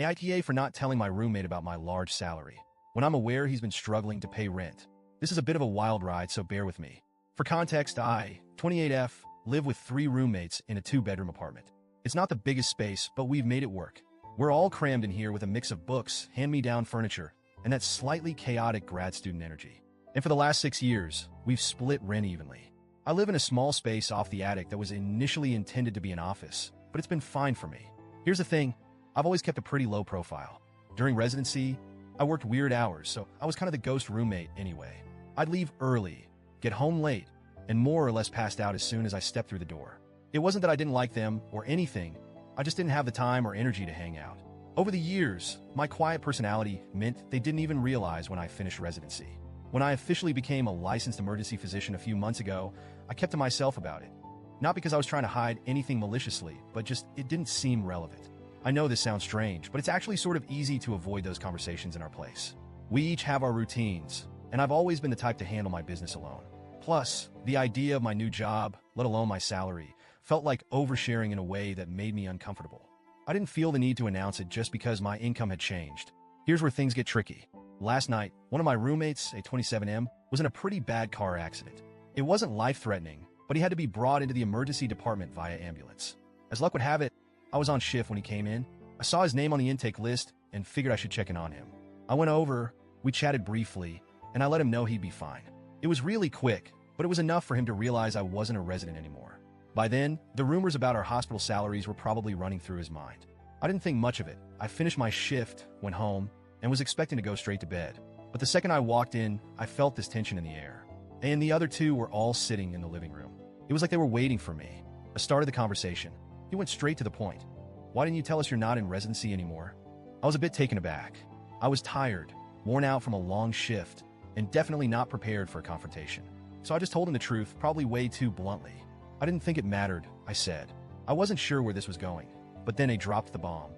AITA for not telling my roommate about my large salary, when I'm aware he's been struggling to pay rent. This is a bit of a wild ride, so bear with me. For context, I, 28F, live with 3 roommates in a 2-bedroom apartment. It's not the biggest space, but we've made it work. We're all crammed in here with a mix of books, hand-me-down furniture, and that slightly chaotic grad student energy. And for the last 6 years, we've split rent evenly. I live in a small space off the attic that was initially intended to be an office, but it's been fine for me. Here's the thing, I've always kept a pretty low profile. During residency, I worked weird hours, so I was kind of the ghost roommate anyway. I'd leave early, get home late, and more or less passed out as soon as I stepped through the door. It wasn't that I didn't like them or anything, I just didn't have the time or energy to hang out. Over the years, my quiet personality meant they didn't even realize when I finished residency. When I officially became a licensed emergency physician a few months ago, I kept to myself about it. Not because I was trying to hide anything maliciously, but just it didn't seem relevant. I know this sounds strange, but it's actually sort of easy to avoid those conversations in our place. We each have our routines, and I've always been the type to handle my business alone. Plus, the idea of my new job, let alone my salary, felt like oversharing in a way that made me uncomfortable. I didn't feel the need to announce it just because my income had changed. Here's where things get tricky. Last night, one of my roommates, a 27M, was in a pretty bad car accident. It wasn't life-threatening, but he had to be brought into the emergency department via ambulance. As luck would have it, I was on shift when he came in. I saw his name on the intake list and figured I should check in on him. I went over, we chatted briefly, and I let him know he'd be fine. It was really quick, but it was enough for him to realize I wasn't a resident anymore. By then, the rumors about our hospital salaries were probably running through his mind. I didn't think much of it. I finished my shift, went home, and was expecting to go straight to bed. But the second I walked in, I felt this tension in the air. And the other 2 were all sitting in the living room. It was like they were waiting for me. I started the conversation. He went straight to the point. Why didn't you tell us you're not in residency anymore? I was a bit taken aback. I was tired, worn out from a long shift, and definitely not prepared for a confrontation. So I just told him the truth, probably way too bluntly. I didn't think it mattered, I said. I wasn't sure where this was going, but then they dropped the bomb.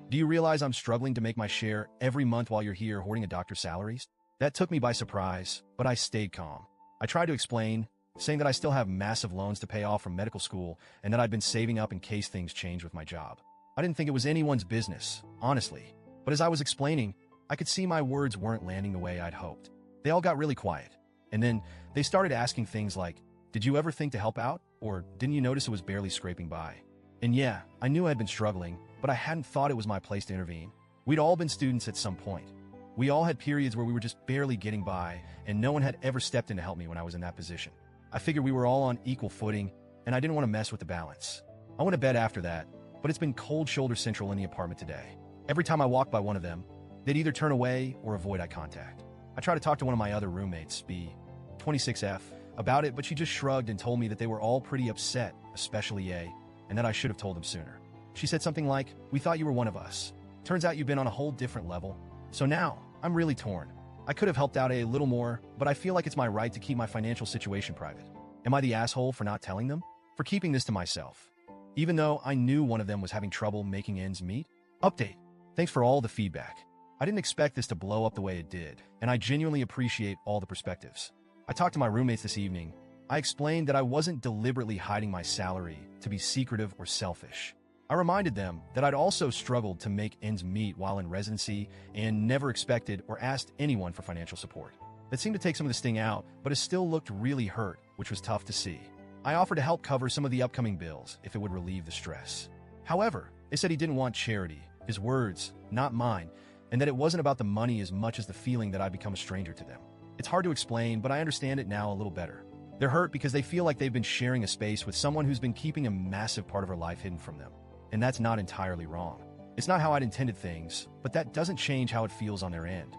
Do you realize I'm struggling to make my share every month while you're here hoarding a doctor's salaries? That took me by surprise, but I stayed calm. I tried to explain, saying that I still have massive loans to pay off from medical school and that I'd been saving up in case things changed with my job. I didn't think it was anyone's business, honestly. But as I was explaining, I could see my words weren't landing the way I'd hoped. They all got really quiet. And then they started asking things like, did you ever think to help out? Or didn't you notice it was barely scraping by? And yeah, I knew I'd been struggling, but I hadn't thought it was my place to intervene. We'd all been students at some point. We all had periods where we were just barely getting by, and no one had ever stepped in to help me when I was in that position. I figured we were all on equal footing, and I didn't want to mess with the balance. I went to bed after that, but it's been cold shoulder central in the apartment today. Every time I walked by one of them, they'd either turn away or avoid eye contact. I tried to talk to one of my other roommates, B, 26F, about it, but she just shrugged and told me that they were all pretty upset, especially A, and that I should have told them sooner. She said something like, we thought you were one of us. Turns out you've been on a whole different level. So now, I'm really torn. I could have helped out a little more, but I feel like it's my right to keep my financial situation private. Am I the asshole for not telling them? For keeping this to myself? Even though I knew one of them was having trouble making ends meet? Update. Thanks for all the feedback. I didn't expect this to blow up the way it did, and I genuinely appreciate all the perspectives. I talked to my roommates this evening. I explained that I wasn't deliberately hiding my salary to be secretive or selfish. I reminded them that I'd also struggled to make ends meet while in residency and never expected or asked anyone for financial support. That seemed to take some of the sting out, but it still looked really hurt, which was tough to see. I offered to help cover some of the upcoming bills if it would relieve the stress. However, they said he didn't want charity, his words, not mine, and that it wasn't about the money as much as the feeling that I'd become a stranger to them. It's hard to explain, but I understand it now a little better. They're hurt because they feel like they've been sharing a space with someone who's been keeping a massive part of her life hidden from them. And that's not entirely wrong. It's not how I'd intended things, but that doesn't change how it feels on their end.